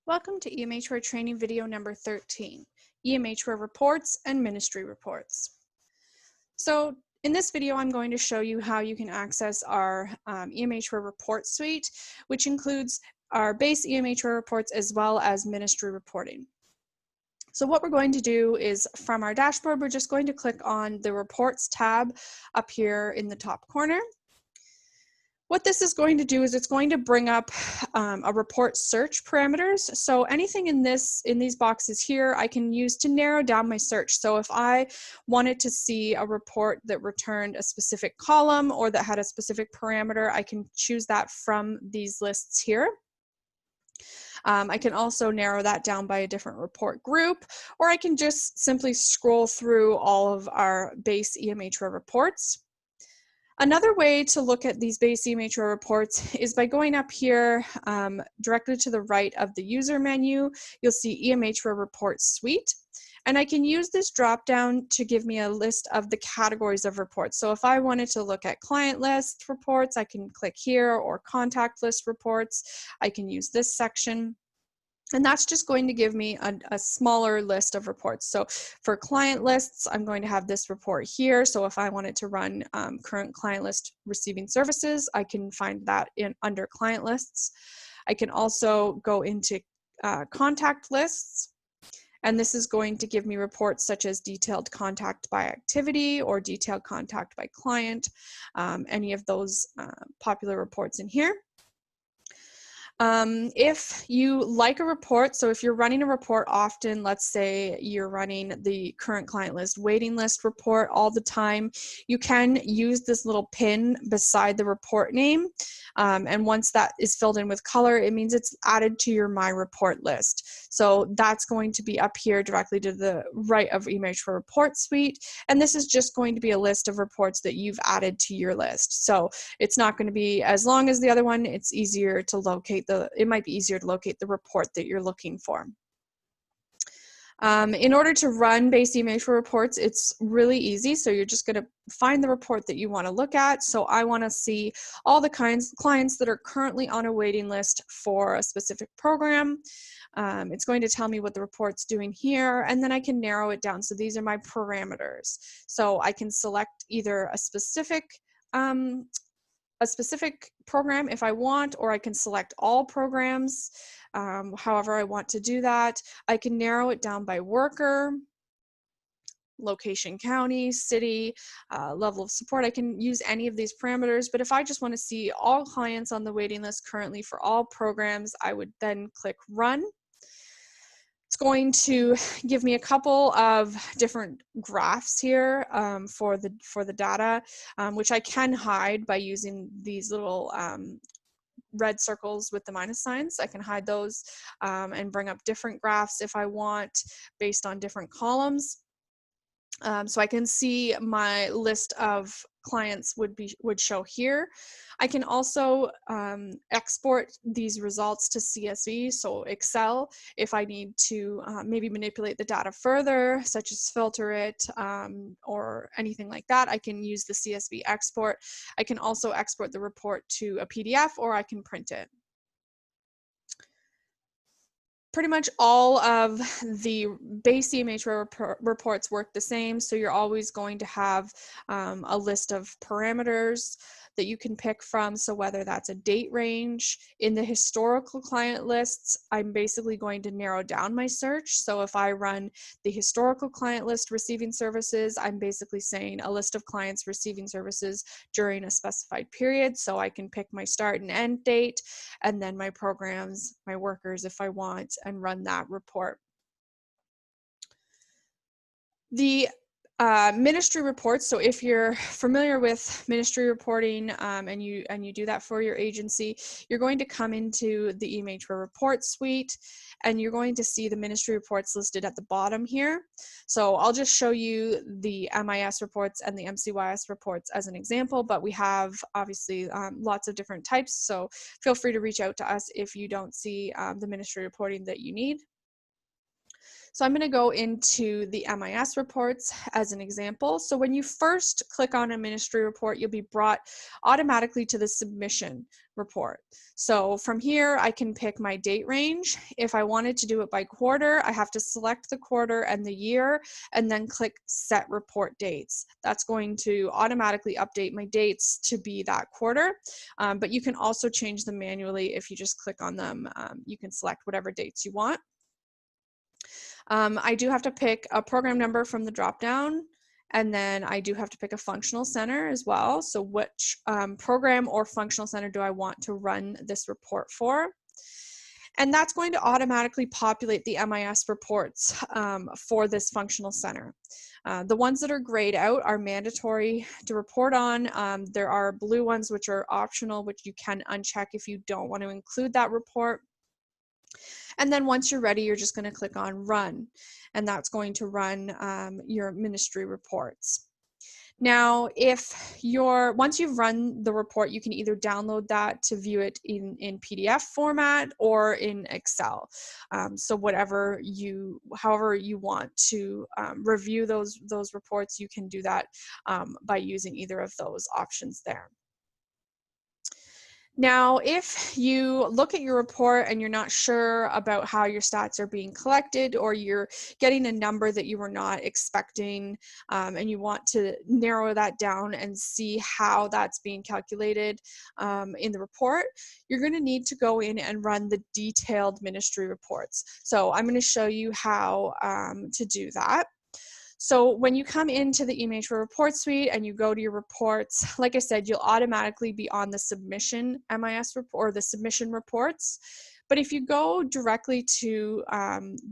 Welcome to EMHWare training video number 13, EMHWare reports and ministry reports. So in this video, I'm going to show you how you can access our EMHWare report suite, which includes our base EMHWare reports as well as ministry reporting. So what we're going to do is from our dashboard, we're just going to click on the reports tab up here in the top corner. What this is going to do is it's going to bring up a report search parameters. So anything in these boxes here, I can use to narrow down my search. So if I wanted to see a report that returned a specific column or that had a specific parameter, I can choose that from these lists here. I can also narrow that down by a different report group, or I can just simply scroll through all of our base EMHWare reports. Another way to look at these base EMHWare reports is by going up here directly to the right of the user menu. You'll see EMHWare Report Suite. And I can use this drop down to give me a list of the categories of reports. So if I wanted to look at client list reports, I can click here, or contact list reports. I can use this section. And that's just going to give me a smaller list of reports. So for client lists, I'm going to have this report here. So if I wanted to run current client list receiving services, I can find that under client lists. I can also go into contact lists. And this is going to give me reports such as detailed contact by activity or detailed contact by client, any of those popular reports in here. If you like a report, so if you're running a report often, let's say you're running the current client list waiting list report all the time, you can use this little pin beside the report name. And once that is filled in with color, it means it's added to your My Report list. So that's going to be up here directly to the right of EMHWare Report Suite. And this is just going to be a list of reports that you've added to your list. So it's not going to be as long as the other one. It's easier to locate it might be easier to locate the report that you're looking for. In order to run base EMHWare reports, it's really easy. So you're just going to find the report that you want to look at. So I want to see all the clients that are currently on a waiting list for a specific program. It's going to tell me what the report's doing here, and then I can narrow it down. So these are my parameters. So I can select either a specific program if I want, or I can select all programs, however I want to do that. I can narrow it down by worker, location, county, city, level of support. I can use any of these parameters, but if I just want to see all clients on the waiting list currently for all programs, I would then click Run. It's going to give me a couple of different graphs here for the data, which I can hide by using these little red circles with the minus signs. I can hide those and bring up different graphs if I want based on different columns. So I can see my list of clients would show here. I can also export these results to CSV, so Excel, if I need to maybe manipulate the data further, such as filter it or anything like that. I can use the CSV export. I can also export the report to a PDF, or I can print it. Pretty much all of the base EMHWare reports work the same, so you're always going to have a list of parameters that you can pick from. So whether that's a date range, in the historical client lists, I'm basically going to narrow down my search. So if I run the historical client list receiving services, I'm basically saying a list of clients receiving services during a specified period. So I can pick my start and end date, and then my programs, my workers if I want, and run that report. The ministry reports, so if you're familiar with ministry reporting and you do that for your agency, you're going to come into the EMHWare report suite, and you're going to see the ministry reports listed at the bottom here. So I'll just show you the MIS reports and the MCYS reports as an example, but we have obviously lots of different types, so feel free to reach out to us if you don't see the ministry reporting that you need. So I'm going to go into the MIS reports as an example. So when you first click on a ministry report, you'll be brought automatically to the submission report. So from here, I can pick my date range. If I wanted to do it by quarter, I have to select the quarter and the year, and then click Set Report Dates. That's going to automatically update my dates to be that quarter, but you can also change them manually. If you just click on them, you can select whatever dates you want. I do have to pick a program number from the dropdown, and then I do have to pick a functional center as well. So which program or functional center do I want to run this report for? And that's going to automatically populate the MIS reports for this functional center. The ones that are grayed out are mandatory to report on. There are blue ones which are optional, which you can uncheck if you don't want to include that report. And then once you're ready, you're just going to click on Run, and that's going to run your ministry reports. Now, once you've run the report, you can either download that to view it in PDF format or in Excel. So however you want to review those reports, you can do that by using either of those options there. Now, if you look at your report and you're not sure about how your stats are being collected, or you're getting a number that you were not expecting, and you want to narrow that down and see how that's being calculated in the report, you're going to need to go in and run the detailed ministry reports. So I'm going to show you how to do that. So when you come into the eMatchWare report suite and you go to your reports, like I said, you'll automatically be on the submission MIS report or the submission reports. But if you go directly to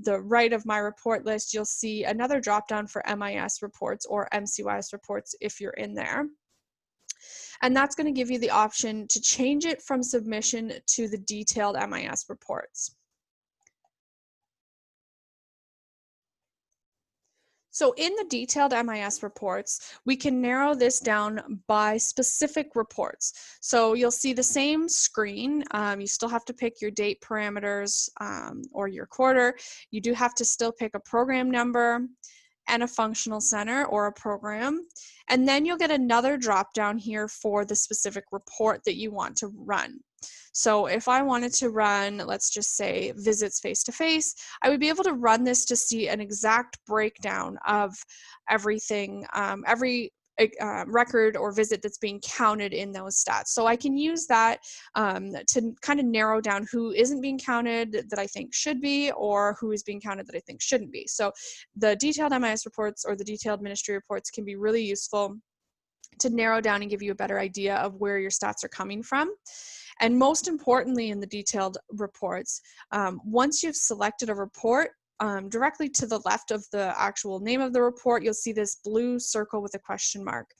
the right of my report list, you'll see another dropdown for MIS reports or MCYS reports if you're in there. And that's going to give you the option to change it from submission to the detailed MIS reports. So in the detailed MIS reports, we can narrow this down by specific reports. So you'll see the same screen. You still have to pick your date parameters or your quarter. You do have to still pick a program number and a functional center or a program. And then you'll get another drop down here for the specific report that you want to run. So if I wanted to run, let's just say visits face-to-face, I would be able to run this to see an exact breakdown of everything, every record or visit that's being counted in those stats. So I can use that to kind of narrow down who isn't being counted that I think should be, or who is being counted that I think shouldn't be. So the detailed MIS reports or the detailed ministry reports can be really useful to narrow down and give you a better idea of where your stats are coming from. And most importantly, in the detailed reports, once you've selected a report, directly to the left of the actual name of the report, you'll see this blue circle with a question mark.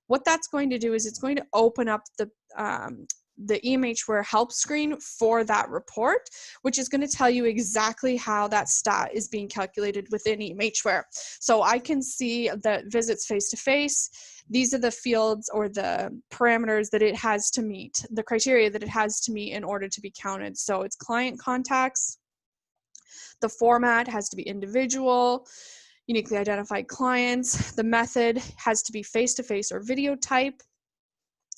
What that's going to do is it's going to open up the eMatchWare help screen for that report, which is going to tell you exactly how that stat is being calculated within eMatchWare. So I can see that visits face-to-face, these are the fields or the parameters that it has to meet, the criteria that it has to meet in order to be counted. So it's client contacts, the format has to be individual, uniquely identified clients, the method has to be face-to-face or video type,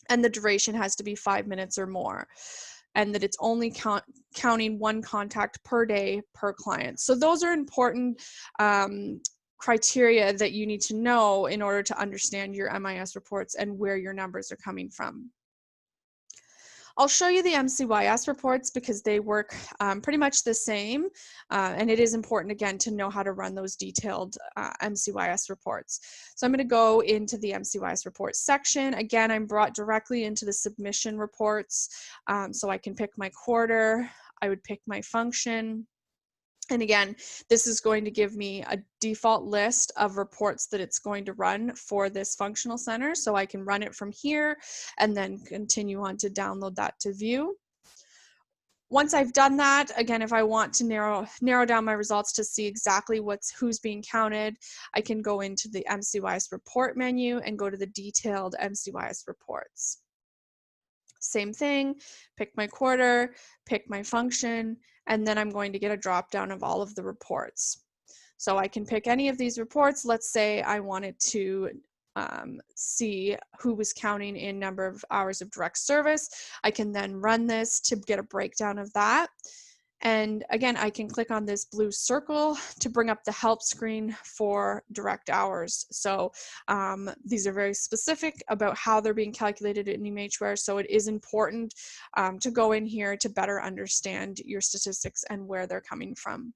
and the duration has to be 5 minutes or more, and that it's only counting one contact per day per client. So those are important criteria that you need to know in order to understand your MIS reports and where your numbers are coming from. I'll show you the MCYS reports because they work pretty much the same, and it is important again to know how to run those detailed MCYS reports. So I'm going to go into the MCYS reports section. Again, I'm brought directly into the submission reports, so I can pick my quarter, I would pick my function. And again, this is going to give me a default list of reports that it's going to run for this functional center. So I can run it from here and then continue on to download that to view. Once I've done that, again, if I want to narrow down my results to see exactly who's being counted, I can go into the MCYS report menu and go to the detailed MCYS reports. Same thing, pick my quarter, pick my function, and then I'm going to get a drop down of all of the reports. So I can pick any of these reports. Let's say I wanted to see who was counting in number of hours of direct service. I can then run this to get a breakdown of that. And again, I can click on this blue circle to bring up the help screen for direct hours. So these are very specific about how they're being calculated in UMHWare. So it is important to go in here to better understand your statistics and where they're coming from.